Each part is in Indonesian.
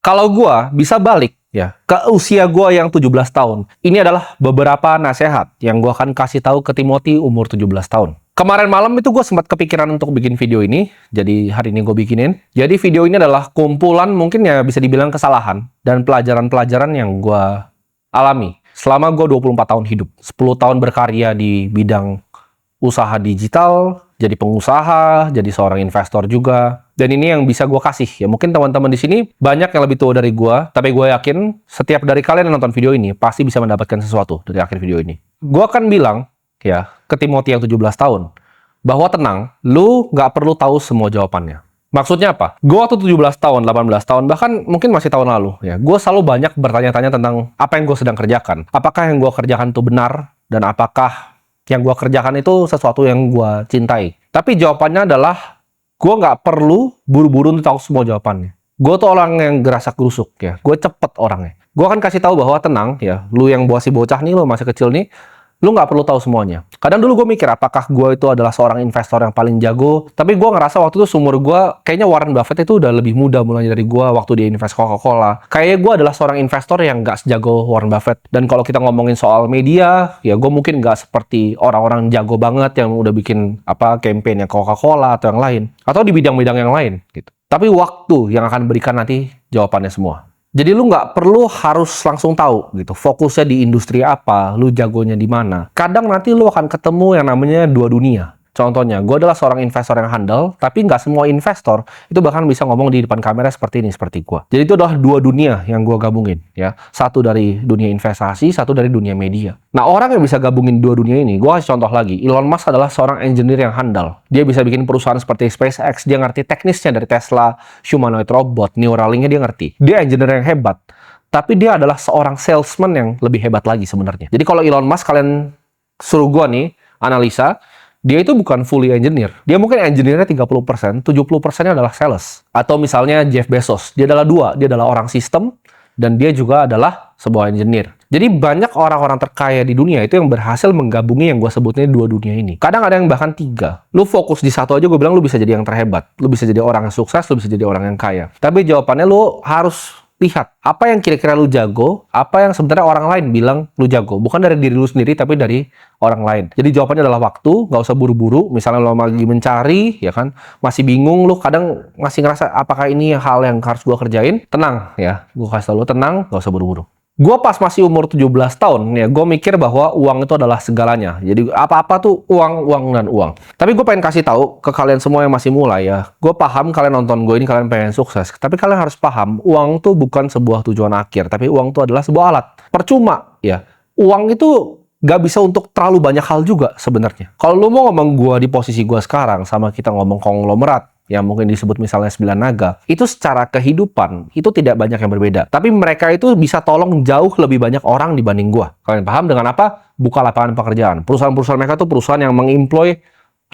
Kalau gua bisa balik ya ke usia gua yang 17 tahun, ini adalah beberapa nasihat yang gua akan kasih tahu ke Timothy umur 17 tahun. Kemarin malam itu gue sempat kepikiran untuk bikin video ini, jadi hari ini gue bikinin. Jadi video ini adalah kumpulan mungkin ya bisa dibilang kesalahan dan pelajaran-pelajaran yang gue alami selama gue 24 tahun hidup. 10 tahun berkarya di bidang usaha digital, jadi pengusaha, jadi seorang investor juga. Dan ini yang bisa gue kasih. Ya mungkin teman-teman di sini banyak yang lebih tua dari gue, tapi gue yakin setiap dari kalian yang nonton video ini pasti bisa mendapatkan sesuatu dari akhir video ini. Gue akan bilang ya ke Timothy yang 17 tahun bahwa tenang, lu nggak perlu tahu semua jawabannya. Maksudnya apa? Gue waktu 17 tahun, 18 tahun, bahkan mungkin masih tahun lalu ya, gue selalu banyak bertanya-tanya tentang apa yang gue sedang kerjakan. Apakah yang gue kerjakan itu benar, dan apakah yang gue kerjakan itu sesuatu yang gue cintai. Tapi jawabannya adalah gue nggak perlu buru-buru untuk tahu semua jawabannya. Gue tuh orang yang gerasak gerusuk ya, gue cepet orangnya. Gue akan kasih tahu bahwa tenang ya, lu yang masih bocah nih, lu masih kecil nih, lu nggak perlu tahu semuanya. Kadang dulu gue mikir apakah gue itu adalah seorang investor yang paling jago, tapi gue ngerasa waktu itu seumur gue kayaknya Warren Buffett itu udah lebih muda mulanya dari gue waktu dia invest Coca-Cola. Kayaknya gue adalah seorang investor yang nggak sejago Warren Buffett. Dan kalau kita ngomongin soal media, ya gue mungkin nggak seperti orang-orang jago banget yang udah bikin campaign yang Coca-Cola atau yang lain, atau di bidang-bidang yang lain gitu. Tapi waktu yang akan berikan nanti jawabannya semua. Jadi lu nggak perlu harus langsung tahu gitu, fokusnya di industri apa, lu jagonya di mana. Kadang nanti lu akan ketemu yang namanya dua dunia. Contohnya, gue adalah seorang investor yang handal, tapi nggak semua investor itu bahkan bisa ngomong di depan kamera seperti ini, seperti gue. Jadi itu adalah dua dunia yang gue gabungin, ya. Satu dari dunia investasi, satu dari dunia media. Nah, orang yang bisa gabungin dua dunia ini, gue kasih contoh lagi. Elon Musk adalah seorang engineer yang handal. Dia bisa bikin perusahaan seperti SpaceX, dia ngerti teknisnya dari Tesla, humanoid robot, Neuralink-nya dia ngerti. Dia engineer yang hebat. Tapi dia adalah seorang salesman yang lebih hebat lagi sebenarnya. Jadi kalau Elon Musk, kalian suruh gue nih, analisa, dia itu bukan fully engineer. Dia mungkin engineer-nya 30%, 70%-nya adalah sales. Atau misalnya Jeff Bezos, dia adalah dua. Dia adalah orang sistem, dan dia juga adalah sebuah engineer. Jadi banyak orang-orang terkaya di dunia itu yang berhasil menggabungi yang gue sebutnya dua dunia ini. Kadang ada yang bahkan tiga. Lu fokus di satu aja, gue bilang lu bisa jadi yang terhebat. Lu bisa jadi orang yang sukses, lu bisa jadi orang yang kaya. Tapi jawabannya lu harus lihat apa yang kira-kira lu jago, apa yang sebenarnya orang lain bilang lu jago. Bukan dari diri lu sendiri, tapi dari orang lain. Jadi jawabannya adalah waktu, nggak usah buru-buru. Misalnya lu lagi mencari, ya kan, masih bingung, lu kadang masih ngerasa apakah ini hal yang harus gua kerjain. Tenang ya, gua kasih tau lu tenang, nggak usah buru-buru. Gue pas masih umur 17 tahun, ya gue mikir bahwa uang itu adalah segalanya. Jadi apa-apa tuh uang, uang, dan uang. Tapi gue pengen kasih tahu ke kalian semua yang masih mulai ya. Gue paham kalian nonton gue ini, kalian pengen sukses. Tapi kalian harus paham, uang tuh bukan sebuah tujuan akhir. Tapi uang tuh adalah sebuah alat. Percuma ya, uang itu gak bisa untuk terlalu banyak hal juga sebenarnya. Kalau lu mau ngomong gue di posisi gue sekarang, sama kita ngomong konglomerat, yang mungkin disebut misalnya 9 naga, itu secara kehidupan, itu tidak banyak yang berbeda. Tapi mereka itu bisa tolong jauh lebih banyak orang dibanding gua. Kalian paham dengan apa? Buka lapangan pekerjaan. Perusahaan-perusahaan mereka tuh perusahaan yang mengemploy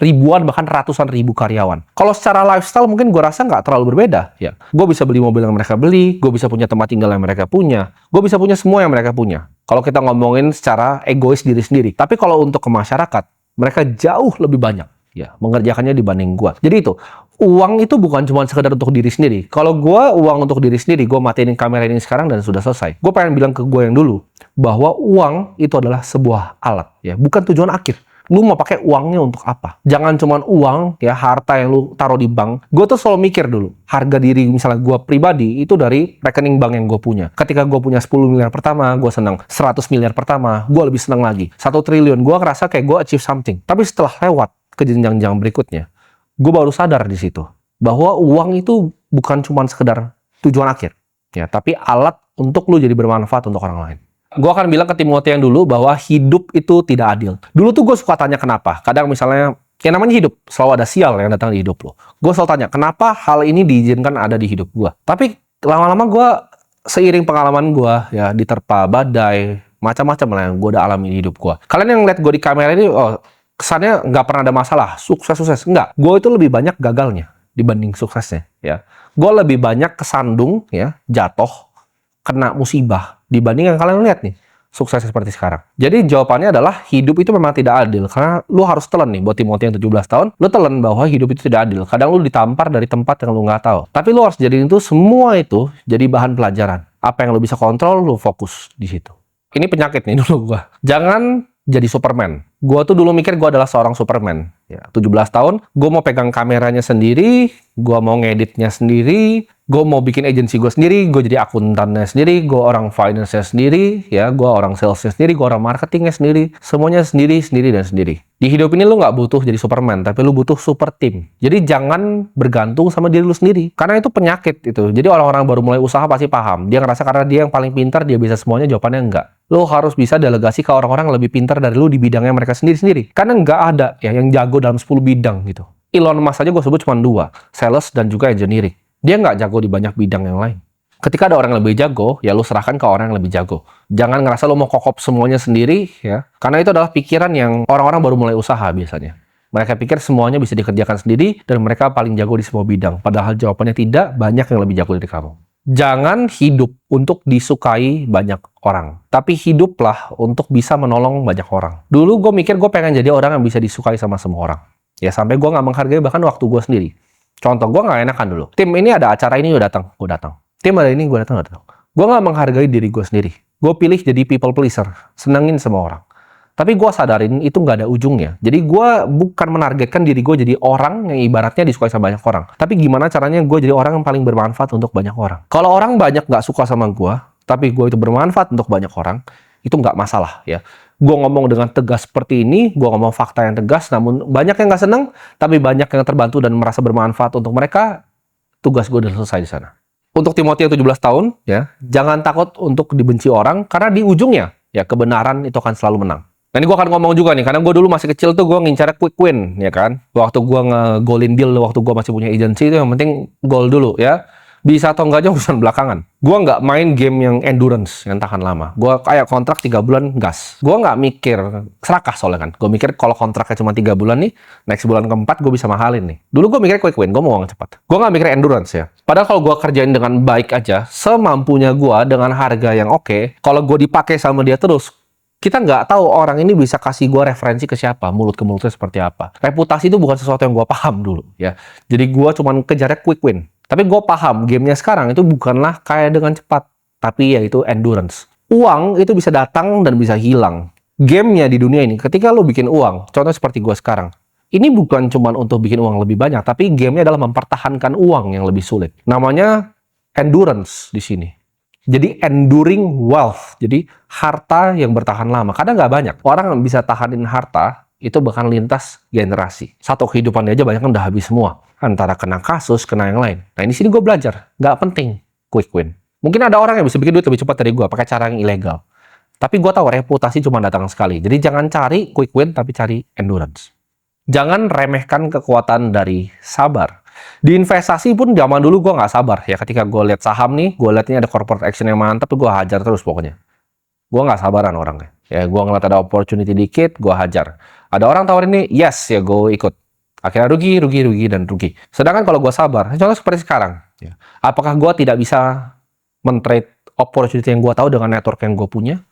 ribuan, bahkan ratusan ribu karyawan. Kalau secara lifestyle mungkin gua rasa nggak terlalu berbeda. Ya, gua bisa beli mobil yang mereka beli, gua bisa punya tempat tinggal yang mereka punya, gua bisa punya semua yang mereka punya. Kalau kita ngomongin secara egois diri sendiri. Tapi kalau untuk ke masyarakat, mereka jauh lebih banyak ya mengerjakannya dibanding gua. Jadi itu, uang itu bukan cuma sekedar untuk diri sendiri. Kalau gua uang untuk diri sendiri, gua matiin kamera ini sekarang dan sudah selesai. Gua pengen bilang ke gua yang dulu bahwa uang itu adalah sebuah alat ya, bukan tujuan akhir. Lu mau pakai uangnya untuk apa? Jangan cuma uang ya, harta yang lu taruh di bank. Gua tuh selalu mikir dulu, harga diri misalnya gua pribadi itu dari rekening bank yang gua punya. Ketika gua punya 10 miliar pertama, gua senang. 100 miliar pertama, gua lebih senang lagi. 1 triliun, gua ngerasa kayak gua achieve something. Tapi setelah lewat ke jenjang-jenjang berikutnya, gue baru sadar di situ bahwa uang itu bukan cuma sekedar tujuan akhir ya, tapi alat untuk lu jadi bermanfaat untuk orang lain. Gue akan bilang ke Timothy yang dulu bahwa hidup itu tidak adil. Dulu tuh gue suka tanya kenapa. Kadang misalnya, yang namanya hidup, selalu ada sial yang datang di hidup lo. Gue selalu tanya, kenapa hal ini diizinkan ada di hidup gue? Tapi lama-lama gue, seiring pengalaman gue ya, diterpa badai, macam-macam lah yang gue udah alami di hidup gue. Kalian yang lihat gue di kamera ini, kesannya nggak pernah ada masalah, sukses-sukses. Enggak, gue itu lebih banyak gagalnya dibanding suksesnya ya. Gue lebih banyak kesandung ya, jatuh, kena musibah dibanding yang kalian lihat nih. sukses seperti sekarang. Jadi jawabannya adalah hidup itu memang tidak adil. Karena lu harus telan nih, buat Timothy yang 17 tahun, lu telan bahwa hidup itu tidak adil. Kadang lu ditampar dari tempat yang lu nggak tahu. Tapi lu harus jadiin itu semua itu jadi bahan pelajaran. Apa yang lu bisa kontrol, lu fokus di situ. Ini penyakit nih dulu gua. Jangan jadi Superman. Gua tuh dulu mikir gua adalah seorang Superman. Ya, 17 tahun, gua mau pegang kameranya sendiri, gua mau ngeditnya sendiri, gue mau bikin agensi gue sendiri, gue jadi akuntannya sendiri, gue orang finance-nya sendiri, ya, gue orang sales-nya sendiri, gue orang marketingnya sendiri, semuanya sendiri, dan sendiri. Di hidup ini lu nggak butuh jadi Superman, tapi lu butuh super team. Jadi jangan bergantung sama diri lu sendiri, karena itu penyakit itu. Jadi orang-orang baru mulai usaha pasti paham. Dia ngerasa karena dia yang paling pintar, dia bisa semuanya, jawabannya enggak. Lu harus bisa delegasi ke orang-orang yang lebih pintar dari lu di bidangnya mereka sendiri-sendiri. Karena nggak ada ya yang jago dalam 10 bidang gitu. Elon Musk aja gue sebut cuma 2, sales dan juga engineering. Dia nggak jago di banyak bidang yang lain. Ketika ada orang yang lebih jago, ya lu serahkan ke orang yang lebih jago. Jangan ngerasa lu mau kokop semuanya sendiri, ya. Karena itu adalah pikiran yang orang-orang baru mulai usaha biasanya. Mereka pikir semuanya bisa dikerjakan sendiri, dan mereka paling jago di semua bidang. Padahal jawabannya tidak, banyak yang lebih jago dari kamu. Jangan hidup untuk disukai banyak orang. Tapi hiduplah untuk bisa menolong banyak orang. Dulu gue mikir gue pengen jadi orang yang bisa disukai sama semua orang. Ya sampai gue nggak menghargai bahkan waktu gue sendiri. Contoh, gue nggak enakan dulu. Tim ini ada acara ini, gue datang. Tim ada ini, gue datang. Gue nggak menghargai diri gue sendiri. Gue pilih jadi people pleaser, senengin semua orang. Tapi gue sadarin itu nggak ada ujungnya. Jadi gue bukan menargetkan diri gue jadi orang yang ibaratnya disukai sama banyak orang. Tapi gimana caranya gue jadi orang yang paling bermanfaat untuk banyak orang. Kalau orang banyak nggak suka sama gue, tapi gue itu bermanfaat untuk banyak orang, itu nggak masalah ya. Gue ngomong dengan tegas seperti ini, gue ngomong fakta yang tegas, namun banyak yang nggak seneng, tapi banyak yang terbantu dan merasa bermanfaat untuk mereka, tugas gue udah selesai di sana. Untuk Timothy yang 17 tahun, ya, jangan takut untuk dibenci orang, karena di ujungnya, ya, kebenaran itu akan selalu menang. Nah, ini gue akan ngomong juga nih, karena gue dulu masih kecil tuh gue ngincar quick win, ya kan? Waktu gue nge-goalin deal, waktu gue masih punya agency, itu yang penting goal dulu, ya. Bisa atau enggaknya urusan belakangan. Gue nggak main game yang endurance, yang tahan lama. Gue kayak kontrak 3 bulan gas. Gue nggak mikir, serakah soalnya kan. Gue mikir kalau kontraknya cuma 3 bulan nih, next bulan keempat gue bisa mahalin nih. Dulu gue mikir quick win, gue mau uang cepat. Gue nggak mikir endurance ya. Padahal kalau gue kerjain dengan baik aja, semampunya gue dengan harga yang oke, kalau gue dipakai sama dia terus, kita nggak tahu orang ini bisa kasih gue referensi ke siapa, mulut ke mulutnya seperti apa. Reputasi itu bukan sesuatu yang gue paham dulu ya. Jadi gue cuma kejarnya quick win. Tapi gue paham, gamenya sekarang itu bukanlah kaya dengan cepat, tapi yaitu endurance. Uang itu bisa datang dan bisa hilang. Gamenya di dunia ini, ketika lo bikin uang, contohnya seperti gue sekarang, ini bukan cuma untuk bikin uang lebih banyak, tapi gamenya adalah mempertahankan uang yang lebih sulit. Namanya endurance di sini. Jadi enduring wealth, jadi harta yang bertahan lama. Kadang nggak banyak. Orang yang bisa tahanin harta, itu bahkan lintas generasi. Satu kehidupan aja banyak kan udah habis semua. Antara kena kasus, kena yang lain. Nah, di sini gue belajar. Nggak penting quick win. Mungkin ada orang yang bisa bikin duit lebih cepat dari gue, pakai cara yang ilegal. Tapi gue tahu reputasi cuma datang sekali. Jadi jangan cari quick win, tapi cari endurance. Jangan remehkan kekuatan dari sabar. Di investasi pun zaman dulu gue nggak sabar. Ya ketika gue lihat saham nih, gue lihat ini ada corporate action yang mantap, gue hajar terus pokoknya. Gue nggak sabaran orangnya. Ya gue ngeliat ada opportunity dikit, gue hajar. Ada orang tawarin ini, yes ya gue ikut. Akhirnya rugi, dan rugi. Sedangkan kalau gue sabar, contoh seperti sekarang. Ya. Apakah gue tidak bisa men-trade opportunity yang gue tahu dengan network yang gue punya?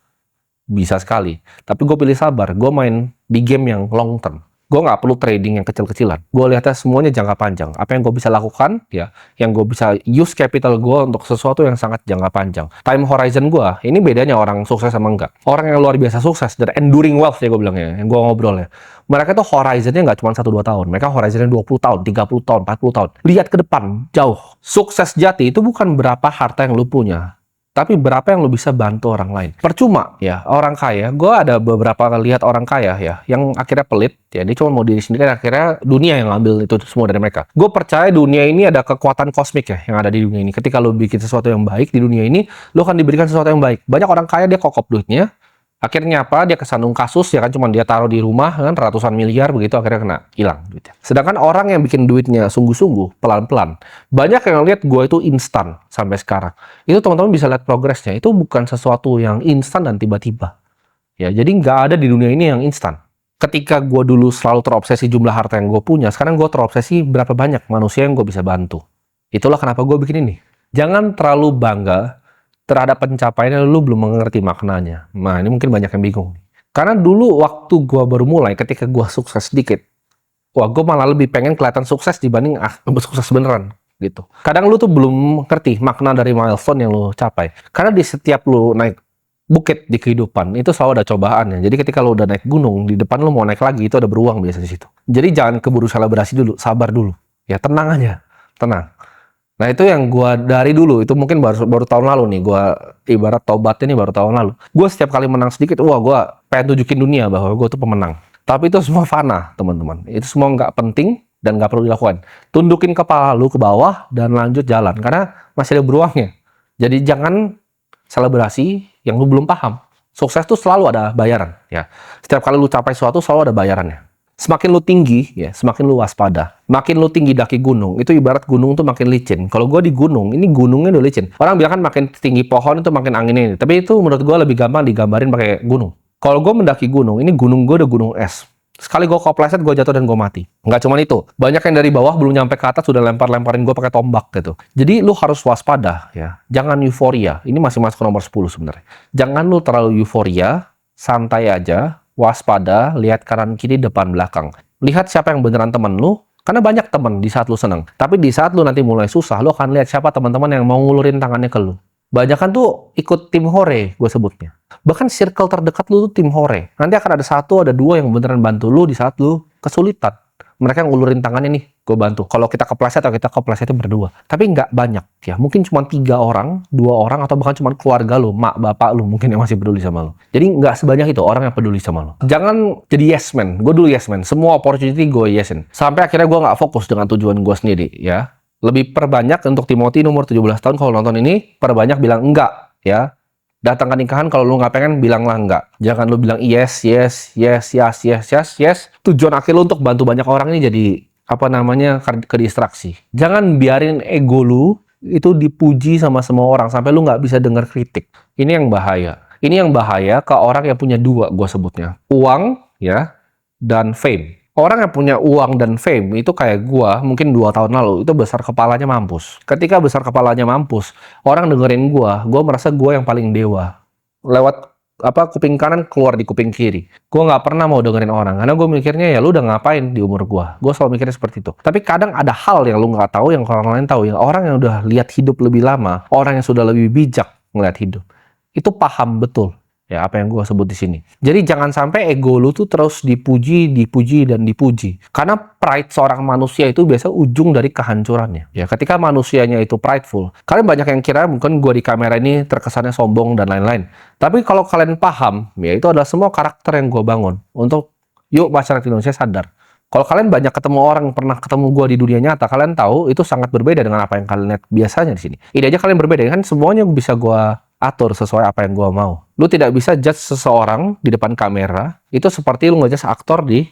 Bisa sekali. Tapi gue pilih sabar. Gue main di game yang long term. Gue nggak perlu trading yang kecil-kecilan. Gue lihatnya semuanya jangka panjang. Apa yang gue bisa lakukan, ya, yang gue bisa use capital gue untuk sesuatu yang sangat jangka panjang. Time horizon gue, ini bedanya orang sukses sama enggak. Orang yang luar biasa sukses, dan enduring wealth ya gue bilangnya, yang gue ngobrol ya. Mereka tuh horizonnya nggak cuma 1-2 tahun. Mereka horizonnya 20 tahun, 30 tahun, 40 tahun. Lihat ke depan, jauh. Sukses jati itu bukan berapa harta yang lu punya, tapi berapa yang lu bisa bantu orang lain. Percuma ya, orang kaya, gue ada beberapa lihat orang kaya ya, yang akhirnya pelit, ya dia cuma mau diri sendiri, dan akhirnya dunia yang ngambil itu semua dari mereka. Gue percaya dunia ini ada kekuatan kosmik ya, yang ada di dunia ini. Ketika lu bikin sesuatu yang baik di dunia ini, lu akan diberikan sesuatu yang baik. Banyak orang kaya dia kokop duitnya, akhirnya apa? Dia kesandung kasus, ya kan, cuma dia taruh di rumah kan ratusan miliar begitu, akhirnya kena hilang duitnya. Sedangkan orang yang bikin duitnya sungguh-sungguh, pelan-pelan, banyak yang lihat gue itu instan sampai sekarang. Itu teman-teman bisa lihat progresnya. Itu bukan sesuatu yang instan dan tiba-tiba. Ya, jadi nggak ada di dunia ini yang instan. Ketika gue dulu selalu terobsesi jumlah harta yang gue punya, sekarang gue terobsesi berapa banyak manusia yang gue bisa bantu. Itulah kenapa gue bikin ini. Jangan terlalu bangga terhadap pencapaiannya lu belum mengerti maknanya. Nah, ini mungkin banyak yang bingung. Karena dulu waktu gua baru mulai, ketika gua sukses sedikit, wah gua malah lebih pengen kelihatan sukses dibanding sukses beneran gitu. Kadang lu tuh belum ngerti makna dari milestone yang lu capai. Karena di setiap lu naik bukit di kehidupan itu selalu ada cobaannya. Jadi ketika lu udah naik gunung, di depan lu mau naik lagi itu ada beruang biasa di situ. Jadi jangan keburu selebrasi dulu, sabar dulu. Ya tenang aja, tenang. Nah itu yang gua dari dulu, itu mungkin baru tahun lalu nih, gua ibarat tobatnya nih baru tahun lalu. Gua setiap kali menang sedikit, wah gua pengen tunjukin dunia bahwa gua tuh pemenang. Tapi itu semua fana, teman-teman. Itu semua nggak penting dan nggak perlu dilakukan. Tundukin kepala lu ke bawah dan lanjut jalan, karena masih ada beruangnya. Jadi jangan selebrasi yang lu belum paham. Sukses tuh selalu ada bayaran, ya. Setiap kali lu capai sesuatu selalu ada bayarannya. Semakin lu tinggi, ya, semakin lu waspada. Makin lu tinggi daki gunung, itu ibarat gunung tuh makin licin. Kalau gua di gunung, ini gunungnya udah licin. Orang bilang kan makin tinggi pohon itu makin anginnya ini. Tapi itu menurut gua lebih gampang digambarin pakai gunung. Kalau gua mendaki gunung, ini gunung gua udah gunung es. Sekali gue kepleset, gue jatuh dan gue mati. Nggak cuma itu, banyak yang dari bawah belum nyampe ke atas sudah lempar-lemparin gue pakai tombak gitu. Jadi lu harus waspada ya, jangan euforia. Ini masih masuk ke nomor 10 sebenarnya. Jangan lu terlalu euforia, santai aja, waspada, lihat kanan kiri depan belakang. Lihat siapa yang beneran temen lu, karena banyak temen di saat lu seneng. Tapi di saat lu nanti mulai susah, lu akan lihat siapa teman-teman yang mau ngulurin tangannya ke lu. Banyakan tuh ikut tim hore, gue sebutnya. Bahkan circle terdekat lu tuh tim hore. Nanti akan ada satu, ada dua yang beneran bantu lu di saat lu kesulitan. Mereka ngulurin tangannya nih, gue bantu. Kalau kita kepleset atau kita keplesetnya berdua. Tapi nggak banyak ya. Mungkin cuma 3 orang, 2 orang, atau bahkan cuma keluarga lu, mak, bapak lu mungkin yang masih peduli sama lu. Jadi nggak sebanyak itu orang yang peduli sama lu. Jangan jadi yes man. Gue dulu yes man. Semua opportunity gue yesin. Sampai akhirnya gue nggak fokus dengan tujuan gue sendiri ya. Lebih perbanyak untuk Timothy umur 17 tahun kalau nonton ini, perbanyak bilang enggak ya. Datang ke nikahan kalau lu nggak pengen, bilanglah enggak. Jangan lu bilang yes, yes, yes, yes, yes, yes, yes. Tujuan akhir lu untuk bantu banyak orang ini jadi apa namanya ke distraksi. Jangan biarin ego lu itu dipuji sama semua orang sampai lu nggak bisa dengar kritik. Ini yang bahaya. Ini yang bahaya ke orang yang punya dua, gue sebutnya. Uang ya dan fame. Orang yang punya uang dan fame itu kayak gua mungkin 2 tahun lalu itu besar kepalanya mampus. Ketika besar kepalanya mampus, orang dengerin gua merasa gua yang paling dewa. Lewat kuping kanan keluar di kuping kiri. Gua nggak pernah mau dengerin orang karena gua mikirnya ya lu udah ngapain di umur gua. Gua selalu mikirnya seperti itu. Tapi kadang ada hal yang lu nggak tahu yang orang lain tahu. Yang orang yang udah lihat hidup lebih lama, orang yang sudah lebih bijak ngeliat hidup, itu paham betul. Ya, apa yang gue sebut di sini. Jadi jangan sampai ego lu tuh terus dipuji, dan dipuji. Karena pride seorang manusia itu biasa ujung dari kehancurannya. Ya, ketika manusianya itu prideful, kalian banyak yang kira mungkin gue di kamera ini terkesannya sombong dan lain-lain. Tapi kalau kalian paham, ya itu adalah semua karakter yang gue bangun. Untuk yuk masyarakat Indonesia sadar. Kalau kalian banyak ketemu orang yang pernah ketemu gue di dunia nyata, kalian tahu itu sangat berbeda dengan apa yang kalian lihat biasanya di sini. Ini aja kalian berbeda, kan semuanya bisa gue atur sesuai apa yang gue mau. Lu tidak bisa judge seseorang di depan kamera itu seperti lu ngejudge aktor di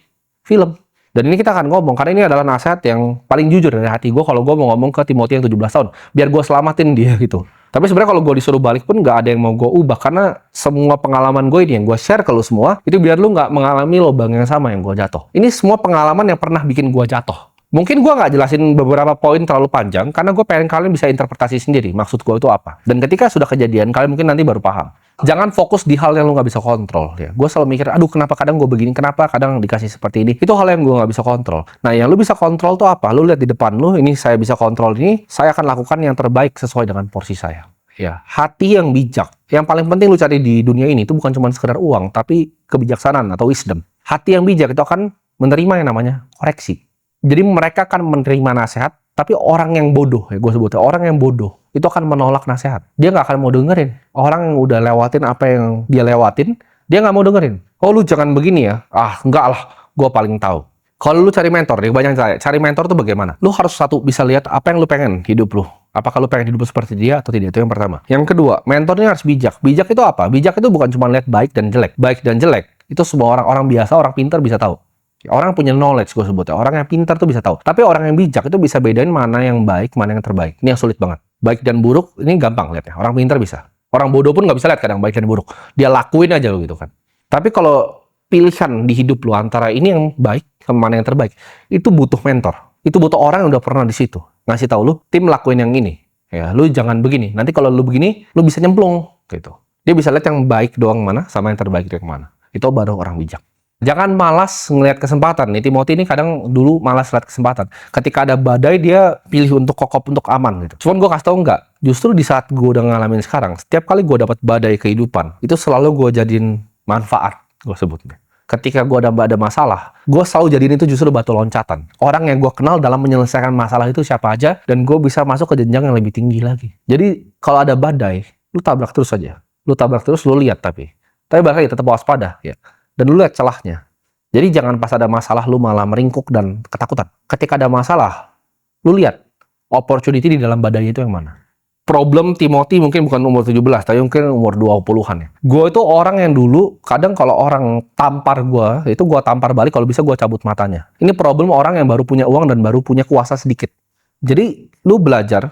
film. Dan ini kita akan ngomong, karena ini adalah nasihat yang paling jujur dari hati gue kalau gue mau ngomong ke Timothy yang 17 tahun. Biar gue selamatin dia gitu. Tapi sebenarnya kalau gue disuruh balik pun nggak ada yang mau gue ubah. Karena semua pengalaman gue ini yang gue share ke lu semua, itu biar lu nggak mengalami lubang yang sama yang gue jatuh. Ini semua pengalaman yang pernah bikin gue jatuh. Mungkin gue nggak jelasin beberapa poin terlalu panjang, karena gue pengen kalian bisa interpretasi sendiri maksud gue itu apa. Dan ketika sudah kejadian, kalian mungkin nanti baru paham. Jangan fokus di hal yang lu nggak bisa kontrol. Ya. Gue selalu mikir, aduh kenapa kadang gue begini, kenapa kadang dikasih seperti ini. Itu hal yang gue nggak bisa kontrol. Nah yang lu bisa kontrol tuh apa? Lu lihat di depan lu, ini saya bisa kontrol ini, saya akan lakukan yang terbaik sesuai dengan porsi saya. Ya, hati yang bijak. Yang paling penting lu cari di dunia ini itu bukan cuma sekedar uang, tapi kebijaksanaan atau wisdom. Hati yang bijak itu akan menerima yang namanya koreksi. Jadi mereka akan menerima nasihat, tapi orang yang bodoh, ya gue sebutnya, orang yang bodoh, itu akan menolak nasihat. Dia nggak akan mau dengerin. Orang yang udah lewatin apa yang dia lewatin, dia nggak mau dengerin. Oh lu jangan begini ya. Ah enggak lah, gue paling tahu. Kalau lu cari mentor, nih banyak cari mentor tuh bagaimana? Lu harus satu bisa lihat apa yang lu pengen hidup lu. Apakah lu pengen hidup seperti dia atau tidak? Itu yang pertama. Yang kedua, mentornya harus bijak. Bijak itu apa? Bijak itu bukan cuma lihat baik dan jelek. Baik dan jelek, itu semua orang biasa, orang pintar bisa tahu. Orang punya knowledge, gue sebutnya. Orang yang pintar tuh bisa tahu. Tapi orang yang bijak itu bisa bedain mana yang baik, mana yang terbaik. Ini yang sulit banget. Baik dan buruk, ini gampang lihatnya. Orang pintar bisa. Orang bodoh pun nggak bisa lihat kadang baik dan buruk. Dia lakuin aja gitu kan. Tapi kalau pilihan di hidup lu antara ini yang baik, sama mana yang terbaik, itu butuh mentor. Itu butuh orang yang udah pernah di situ. Ngasih tahu lu, tim lakuin yang ini. Ya, lu jangan begini. Nanti kalau lu begini, lu bisa nyemplung gitu. Dia bisa lihat yang baik doang mana sama yang terbaik itu yang mana. Itu baru orang bijak. Jangan malas ngelihat kesempatan. Nih Timothy ini kadang dulu malas lihat kesempatan. Ketika ada badai dia pilih untuk kokop, untuk aman gitu. Cuman gue kasih tau enggak. Justru di saat gue udah ngalamin sekarang, setiap kali gue dapat badai kehidupan, itu selalu gue jadiin manfaat, gue sebutnya. Ketika gue ada masalah, gue selalu jadiin itu justru batu loncatan. Orang yang gue kenal dalam menyelesaikan masalah itu siapa aja, dan gue bisa masuk ke jenjang yang lebih tinggi lagi. Jadi kalau ada badai, lu tabrak terus aja. Lu tabrak terus, lu lihat tapi balik lagi tetap waspada ya. Dan lu lihat celahnya. Jadi jangan pas ada masalah lu malah meringkuk dan ketakutan. Ketika ada masalah, lu lihat opportunity di dalam badai itu yang mana. Problem Timothy mungkin bukan umur 17, tapi mungkin umur 20-an ya. Gue itu orang yang dulu, kadang kalau orang tampar gue, itu gue tampar balik, kalau bisa gue cabut matanya. Ini problem orang yang baru punya uang dan baru punya kuasa sedikit. Jadi, lu belajar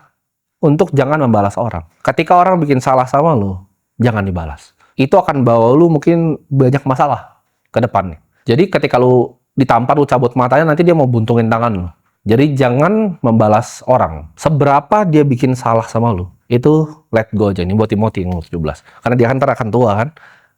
untuk jangan membalas orang. Ketika orang bikin salah sama lu, jangan dibalas. Itu akan bawa lu mungkin banyak masalah ke depannya. Jadi ketika lu ditampar, lu cabut matanya, nanti dia mau buntungin tangan lu. Jadi jangan membalas orang. Seberapa dia bikin salah sama lu, itu let go aja. Ini buat Timothy yang umur 17. Karena dia akan tua kan.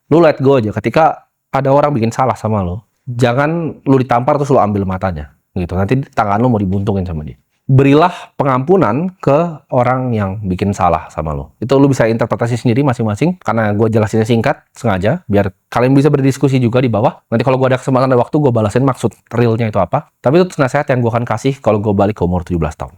Lu let go aja. Ketika ada orang bikin salah sama lu, jangan lu ditampar terus lu ambil matanya. Gitu. Nanti tangan lu mau dibuntungin sama dia. Berilah pengampunan ke orang yang bikin salah sama lo. Itu lo bisa interpretasi sendiri masing-masing, karena gue jelasinnya singkat, sengaja, biar kalian bisa berdiskusi juga di bawah. Nanti kalau gue ada kesempatan dan waktu, gue balasin maksud realnya itu apa. Tapi itu nasihat yang gue akan kasih kalau gue balik ke umur 17 tahun.